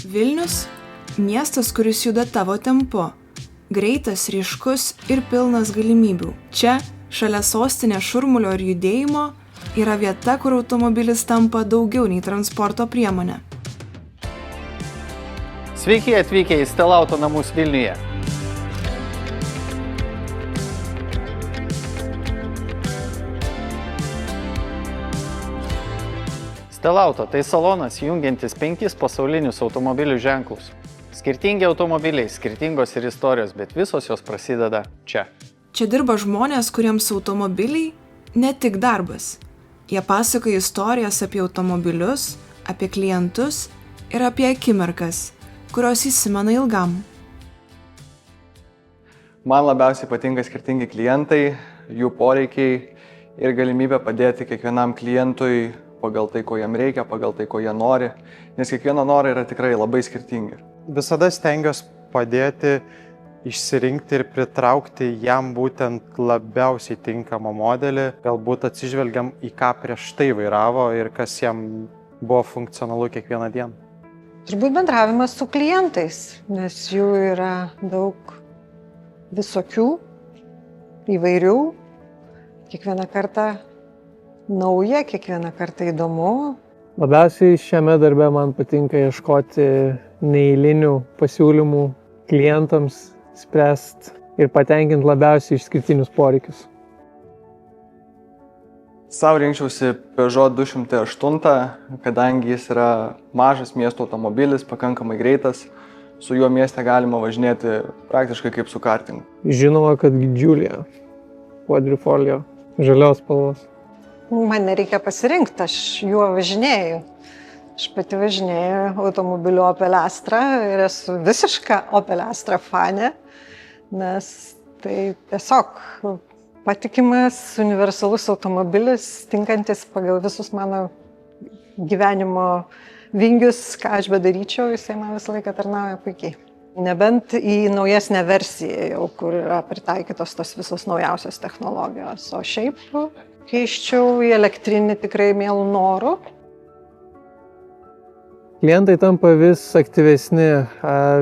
Vilnius – miestas, kuris juda tavo tempu. Greitas, ryškus ir pilnas galimybių. Čia, šalia sostinės šurmulio ir judėjimo, yra vieta, kur automobilis tampa daugiau nei transporto priemonė. Sveiki atvykę į Stelauto namus Vilniuje. Stelauto tai salonas jungiantis 5 pasaulinius automobilių ženklus. Skirtingi automobiliai, skirtingos ir istorijos, bet visos jos prasideda čia. Čia dirba žmonės, kuriems automobiliai ne tik darbas. Jie pasakoja istorijas apie automobilius, apie klientus ir apie akimirkas, kurios įsimena ilgam. Man labiausiai patinka skirtingi klientai, jų poreikiai ir galimybė padėti kiekvienam klientui pagal tai, ko jam reikia, pagal tai, ko jie nori, nes kiekvieno norai yra tikrai labai skirtingi. Visada stengiuosi padėti išsirinkti ir pritraukti jam būtent labiausiai tinkamą modelį, galbūt atsižvelgiam į ką prieš tai vairavo ir kas jam buvo funkcionalu kiekvieną dieną. Turbūt bendravimas su klientais, nes jų yra daug visokių, įvairių, kiekvieną kartą nauja, kiekvieną kartą įdomu. Labiausiai šiame darbe man patinka ieškoti neeilinių pasiūlymų klientams, spręsti ir patenkinti labiausiai išskirtinius poreikius. Sau rinkčiausi Peugeot 208, kadangi jis yra mažas miesto automobilis, pakankamai greitas, su juo mieste galima važinėti praktiškai kaip su kartingu. Žinoma, kad Giulia, quadrifoglio, žalios spalvos. Man nereikia pasirinkti, aš juo važinėju. Aš pati važinėju automobiliu Opel Astra ir esu visiška Opel Astra fanė, nes tai tiesiog patikimas, universalus automobilis, tinkantis pagal visus mano gyvenimo vingius, ką aš bedaryčiau, jisai man visą laiką tarnauja puikiai. Nebent į naujesnę versiją jau, kur yra pritaikytos tos visos naujausios technologijos, o šiaip keiščiau į elektrinį tikrai mielų norų. Klientai tampa vis aktyvesni,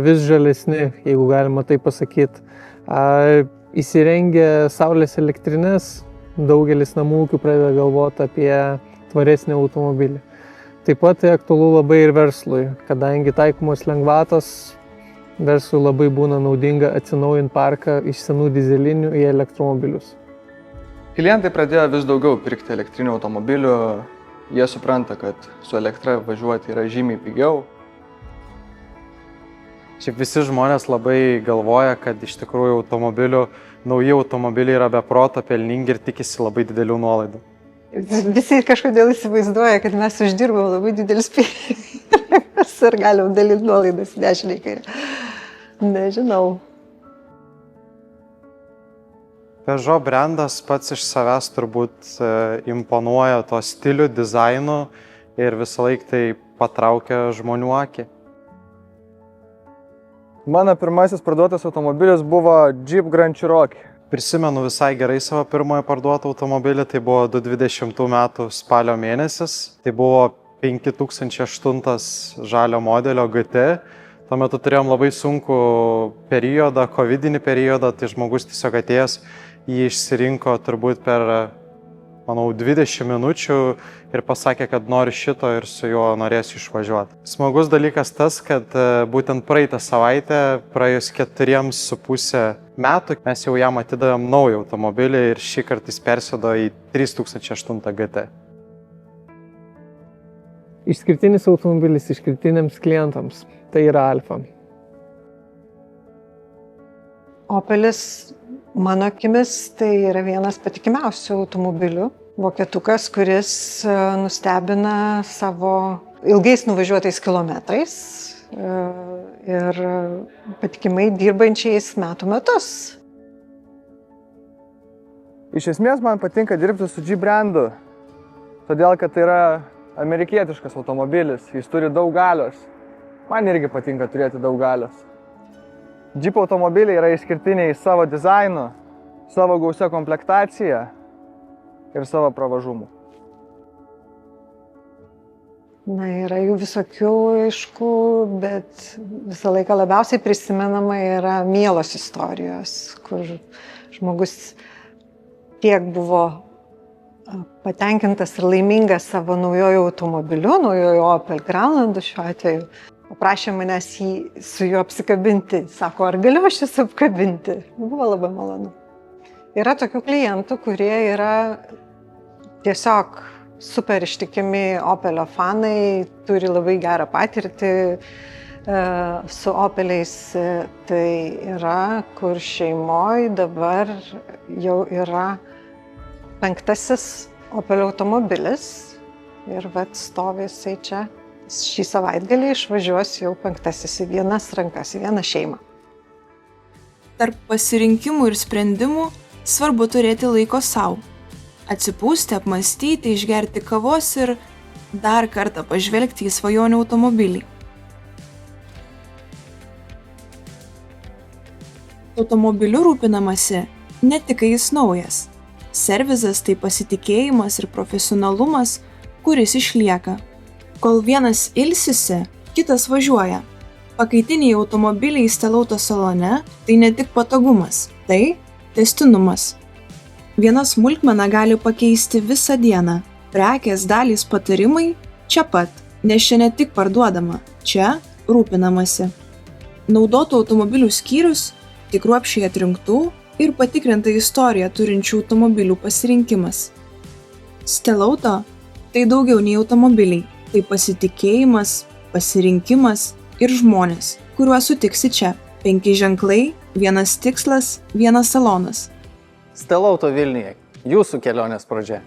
vis žalesni, jeigu galima tai pasakyti. Įsirengę saulės elektrinės, daugelis namų ūkių pradeda galvoti apie tvaresnį automobilį. Taip pat tai aktualu labai ir verslui, kadangi taikomos lengvatos verslui labai būna naudinga atsinaujinti parką iš senų dizelinių į elektromobilius. Klientai pradėjo vis daugiau pirkti elektrinių automobilių, jie supranta, kad su elektra važiuoti yra žymiai pigiau. Šiaip visi žmonės labai galvoja, kad iš tikrųjų nauji automobiliai yra be proto pelningi ir tikisi labai didelių nuolaidų. Visi kažkodėl įsivaizduoja, kad mes uždirbam labai didelis pinigus ir galim dalinti nuolaidas dešinei kairę. Nežinau. Peugeot brandas pats iš savęs turbūt imponuoja to stilių, dizainu ir visą laiką tai patraukia žmonių akį. Mano pirmasis parduotas automobilis buvo Jeep Grand Cherokee. Prisimenu visai gerai savo pirmojo parduotą automobilį, tai buvo 2020 metų spalio mėnesis. Tai buvo 5008 žalio modelio GT. Tuo metu turėjom labai sunkų periodą, covidinį periodą, tai žmogus tiesiog atėjęs jį išsirinko turbūt per, manau, 20 minučių ir pasakė, kad nori šito ir su juo norės išvažiuoti. Smagus dalykas tas, kad būtent praeitą savaitę, praėjus 4,5 metų, mes jau jam atidavėm naują automobilį ir šį kartą jis persėdo į 3008 GT. Išskirtinis automobilis išskirtiniams klientams. Tai yra Alfa. Opelis, mano akimis, tai yra vienas patikimiausių automobilių. Vokietukas, kuris nustebina savo ilgais nuvažiuotais kilometrais ir patikimai dirbančiais metų metus. Iš esmės man patinka dirbti su Jeep brandu, todėl kad tai yra amerikietiškas automobilis, jis turi daug galios. Man irgi patinka turėti daug galios. Jeep automobiliai yra išskirtiniai savo dizainu, savo gausia komplektacija ir savo pravažumu. Na, yra jų visokių, aišku, bet visą laiką labiausiai prisimenama yra mielos istorijos, kur žmogus tiek buvo patenkintas ir laimingas savo naujojo automobiliu, naujojo Opel Grandlandu šiuo atveju. Paprašė manęs jį su juo apsikabinti. Sako, ar galiu aš jis apkabinti? Buvo labai malonu. Yra tokių klientų, kurie yra tiesiog super ištikimi Opelio fanai, turi labai gerą patirtį su Opeliais. Tai yra, kur šeimoje dabar jau yra 5. Opelio automobilis ir vat stovi jisai čia. Šį savaitgalį išvažiuos jau 5. į vienas rankas, į vieną šeimą. Tarp pasirinkimų ir sprendimų svarbu turėti laiko sau. Atsipūsti, apmąstyti, išgerti kavos ir dar kartą pažvelgti į svajonių automobilį. Automobiliu rūpinamasi ne tik kai jis naujas. Servizas tai pasitikėjimas ir profesionalumas, kuris išlieka. Kol vienas ilsisi, kitas važiuoja. Pakaitiniai automobiliai Stelauto salone tai ne tik patogumas, tai tęstinumas. Viena smulkmena gali pakeisti visą dieną. Prekės, dalys, patarimai čia pat, nes čia ne tik parduodama, čia rūpinamasi. Naudotų automobilių skyrius tik kruopščiai atrinktų ir patikrinta istorija turinčių automobilių pasirinkimas. Stelauto tai daugiau nei automobiliai. Tai pasitikėjimas, pasirinkimas ir žmonės, kuriuos sutiksi čia. 5 ženklai, 1 tikslas, 1 salonas. Stelauto Vilniuje. Jūsų kelionės pradžia.